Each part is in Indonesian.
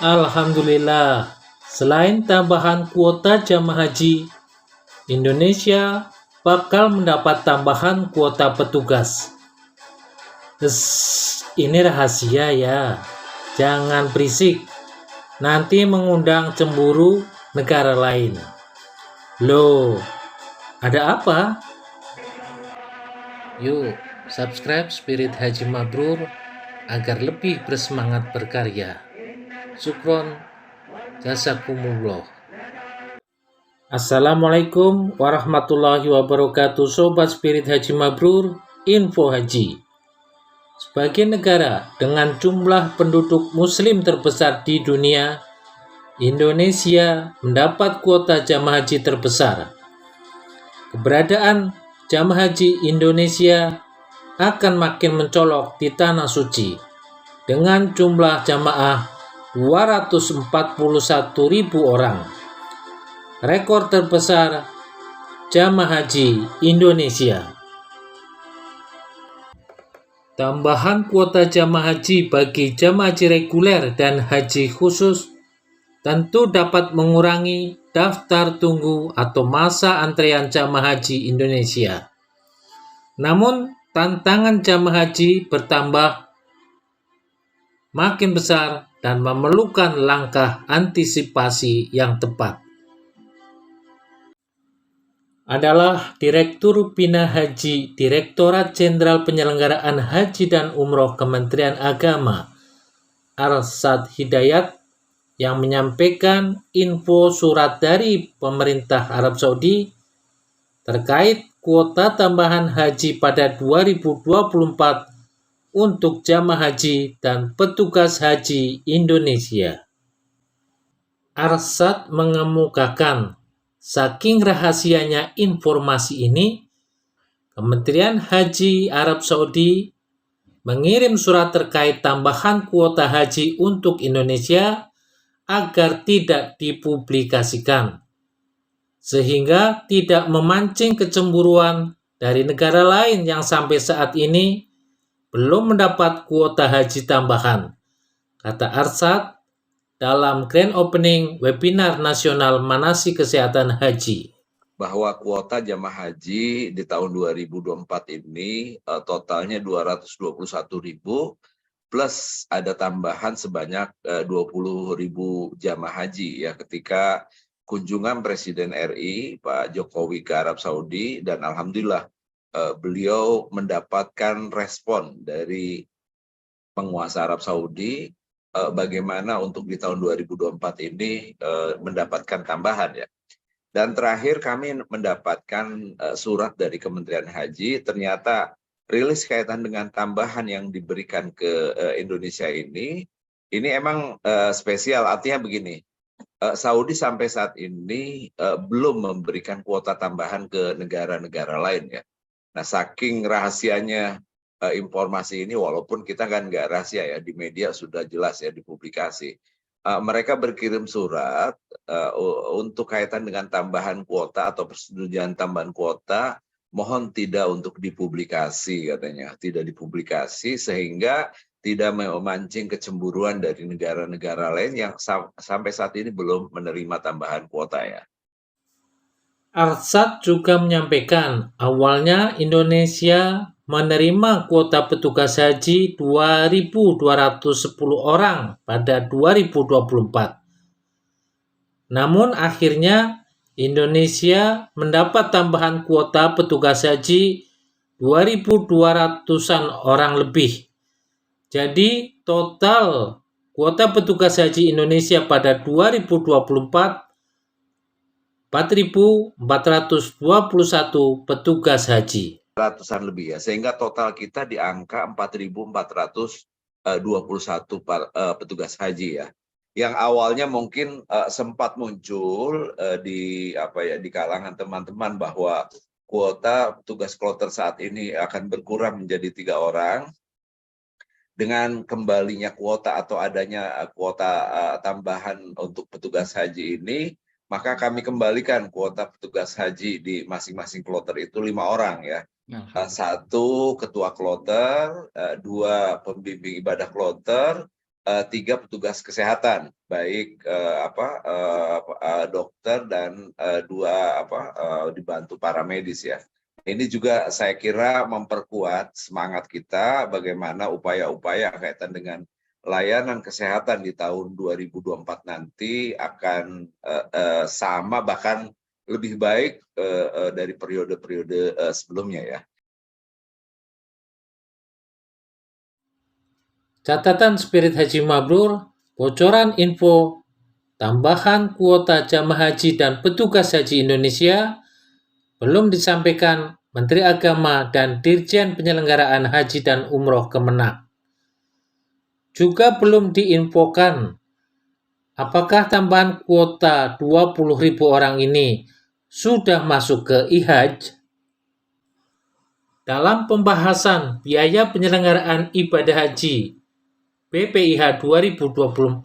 Alhamdulillah, selain tambahan kuota jamaah haji, Indonesia bakal mendapat tambahan kuota petugas. Ini rahasia ya, jangan berisik, nanti mengundang cemburu negara lain. Loh, ada apa? Yuk, subscribe Spirit Haji Mabrur agar lebih bersemangat berkarya. Syukron, jazakumullah. Assalamualaikum warahmatullahi wabarakatuh. Sobat Spirit Haji Mabrur, Info Haji. Sebagai negara dengan jumlah penduduk muslim terbesar di dunia, Indonesia mendapat kuota jamaah haji terbesar. Keberadaan jamaah haji Indonesia akan makin mencolok di tanah suci dengan jumlah jamaah 241.000 orang. Rekor terbesar jamaah haji Indonesia. Tambahan kuota jamaah haji bagi jamaah haji reguler dan haji khusus tentu dapat mengurangi daftar tunggu atau masa antrean jamaah haji Indonesia. Namun, tantangan jamaah haji bertambah makin besar dan memerlukan langkah antisipasi yang tepat. Adalah Direktur Bina Haji Direktorat Jenderal Penyelenggaraan Haji dan Umroh Kementerian Agama Arsyad Hidayat yang menyampaikan info surat dari pemerintah Arab Saudi terkait kuota tambahan haji pada 2024 untuk jamaah haji dan petugas haji Indonesia. Arsyad mengemukakan, saking rahasianya informasi ini, Kementerian Haji Arab Saudi mengirim surat terkait tambahan kuota haji untuk Indonesia agar tidak dipublikasikan, sehingga tidak memancing kecemburuan dari negara lain yang sampai saat ini belum mendapat kuota haji tambahan, kata Arsyad dalam Grand Opening Webinar Nasional Manasik Kesehatan Haji. Bahwa kuota jamaah haji di tahun 2024 ini totalnya 221.000 plus ada tambahan sebanyak 20.000 jamaah haji ya ketika kunjungan Presiden RI Pak Jokowi ke Arab Saudi, dan alhamdulillah beliau mendapatkan respon dari penguasa Arab Saudi bagaimana untuk di tahun 2024 ini mendapatkan tambahan ya. Dan terakhir kami mendapatkan surat dari Kementerian Haji, ternyata rilis kaitan dengan tambahan yang diberikan ke Indonesia ini emang spesial. Artinya begini, Saudi sampai saat ini belum memberikan kuota tambahan ke negara-negara lain ya. Nah, saking rahasianya informasi ini, walaupun kita kan nggak rahasia ya, di media sudah jelas ya dipublikasi. Mereka berkirim surat untuk kaitan dengan tambahan kuota atau persetujuan tambahan kuota, mohon tidak untuk dipublikasi katanya, tidak dipublikasi sehingga tidak memancing kecemburuan dari negara-negara lain yang sampai saat ini belum menerima tambahan kuota ya. Arsyad juga menyampaikan awalnya Indonesia menerima kuota petugas haji 2.210 orang pada 2024. Namun akhirnya Indonesia mendapat tambahan kuota petugas haji 2.200-an orang lebih. Jadi total kuota petugas haji Indonesia pada 2024 4.421 petugas haji. Ratusan lebih ya, sehingga total kita di angka 4.421 petugas haji ya. Yang awalnya mungkin sempat muncul di kalangan teman-teman bahwa kuota petugas kloter saat ini akan berkurang menjadi 3 orang. Dengan kembalinya kuota atau adanya kuota tambahan untuk petugas haji ini, maka kami kembalikan kuota petugas haji di masing-masing kloter itu 5 orang ya. 1 ketua kloter, 2 pembimbing ibadah kloter, 3 petugas kesehatan, baik dokter dan 2 dibantu para medis ya. Ini juga saya kira memperkuat semangat kita bagaimana upaya-upaya kaitan dengan layanan kesehatan di tahun 2024 nanti akan sama bahkan lebih baik dari periode-periode sebelumnya ya. Catatan Spirit Haji Mabrur, bocoran info tambahan kuota jamaah haji dan petugas haji Indonesia belum disampaikan Menteri Agama dan Dirjen Penyelenggaraan Haji dan Umroh Kemenak. Juga belum diinfokan apakah tambahan kuota 20.000 orang ini sudah masuk ke IHAJ. Dalam pembahasan biaya penyelenggaraan ibadah haji BPIH 2024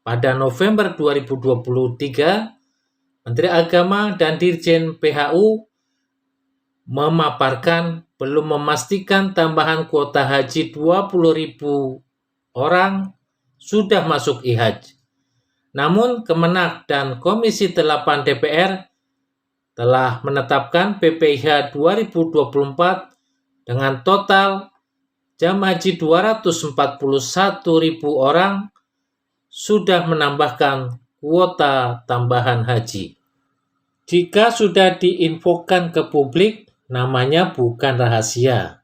pada November 2023, Menteri Agama dan Dirjen PHU memaparkan belum memastikan tambahan kuota haji 20.000 orang sudah masuk IHAJ. Namun Kemenak dan Komisi 8 DPR telah menetapkan BPIH 2024 dengan total jamaah haji 241.000 orang sudah menambahkan kuota tambahan haji. Jika sudah diinfokan ke publik, namanya bukan rahasia.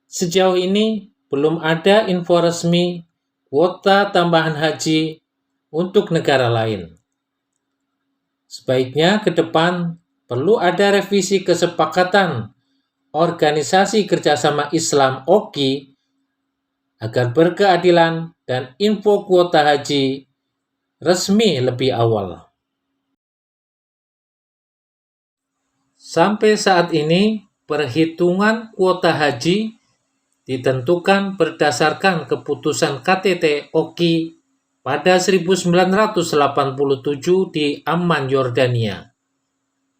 Sejauh ini belum ada info resmi kuota tambahan haji untuk negara lain. Sebaiknya ke depan perlu ada revisi kesepakatan Organisasi Kerjasama Islam (OKI) agar berkeadilan dan info kuota haji resmi lebih awal. Sampai saat ini, perhitungan kuota haji ditentukan berdasarkan keputusan KTT OKI pada 1987 di Amman, Yordania.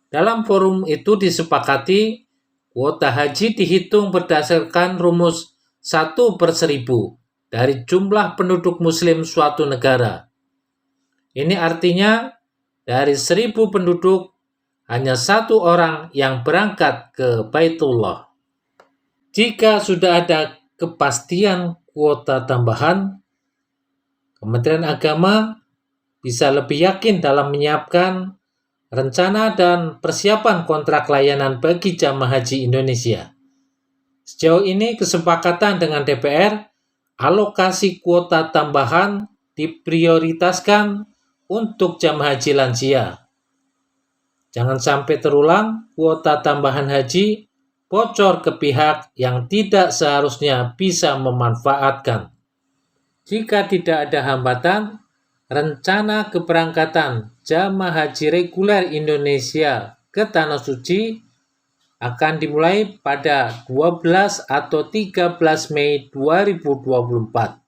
Dalam forum itu disepakati kuota haji dihitung berdasarkan rumus 1/1000 dari jumlah penduduk muslim suatu negara. Ini artinya dari 1000 penduduk hanya 1 orang yang berangkat ke Baitullah. Jika sudah ada kepastian kuota tambahan, Kementerian Agama bisa lebih yakin dalam menyiapkan rencana dan persiapan kontrak layanan bagi jamaah haji Indonesia. Sejauh ini kesepakatan dengan DPR, alokasi kuota tambahan diprioritaskan untuk jamaah haji lansia. Jangan sampai terulang kuota tambahan haji bocor ke pihak yang tidak seharusnya bisa memanfaatkan. Jika tidak ada hambatan, rencana keberangkatan jamaah haji reguler Indonesia ke Tanah Suci akan dimulai pada 12 atau 13 Mei 2024.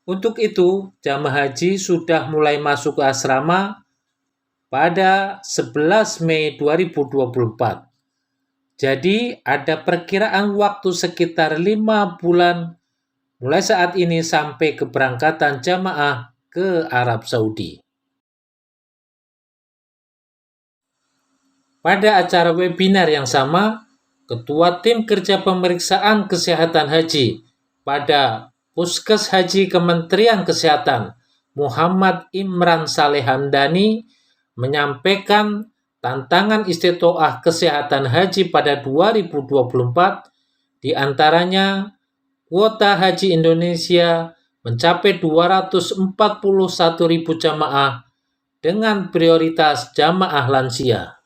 Untuk itu, jamaah haji sudah mulai masuk ke asrama pada 11 Mei 2024. Jadi, ada perkiraan waktu sekitar 5 bulan mulai saat ini sampai keberangkatan jamaah ke Arab Saudi. Pada acara webinar yang sama, Ketua Tim Kerja Pemeriksaan Kesehatan Haji pada Puskes Haji Kementerian Kesehatan, Muhammad Imran Saleh Hamdani, menyampaikan tantangan istiqoah kesehatan haji pada 2024, diantaranya kuota haji Indonesia mencapai 241.000 jamaah dengan prioritas jamaah lansia.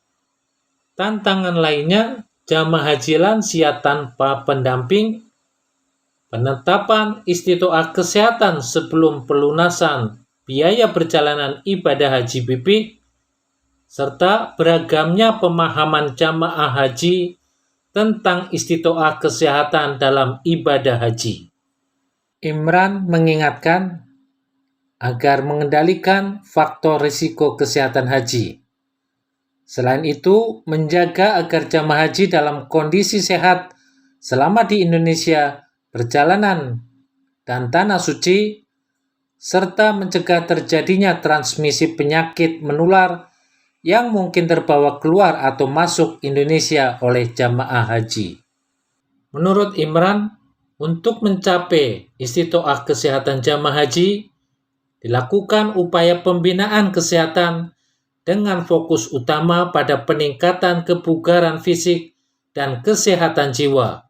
Tantangan lainnya, jamaah haji lansia tanpa pendamping, penetapan istiqoah kesehatan sebelum pelunasan biaya perjalanan ibadah haji BP, serta beragamnya pemahaman jamaah haji tentang istiqoah kesehatan dalam ibadah haji. Imran mengingatkan agar mengendalikan faktor risiko kesehatan haji. Selain itu, menjaga agar jamaah haji dalam kondisi sehat selama di Indonesia perjalanan dan tanah suci, serta mencegah terjadinya transmisi penyakit menular yang mungkin terbawa keluar atau masuk Indonesia oleh jamaah haji. Menurut Imran, untuk mencapai istiqoah kesehatan jamaah haji, dilakukan upaya pembinaan kesehatan dengan fokus utama pada peningkatan kebugaran fisik dan kesehatan jiwa.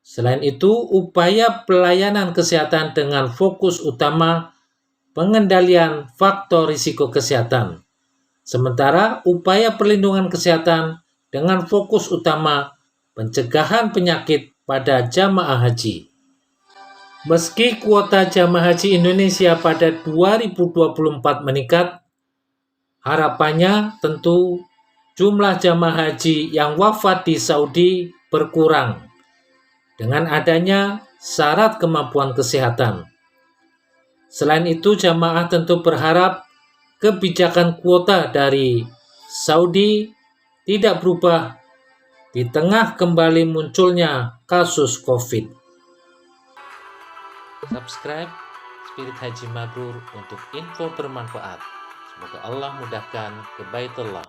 Selain itu, upaya pelayanan kesehatan dengan fokus utama pengendalian faktor risiko kesehatan. Sementara upaya perlindungan kesehatan dengan fokus utama pencegahan penyakit pada jamaah haji. Meski kuota jamaah haji Indonesia pada 2024 meningkat, harapannya tentu jumlah jamaah haji yang wafat di Saudi berkurang dengan adanya syarat kemampuan kesehatan. Selain itu, jamaah tentu berharap kebijakan kuota dari Saudi tidak berubah di tengah kembali munculnya kasus COVID. Subscribe Spirit Haji Mabrur untuk info bermanfaat. Semoga Allah mudahkan ke Baitullah.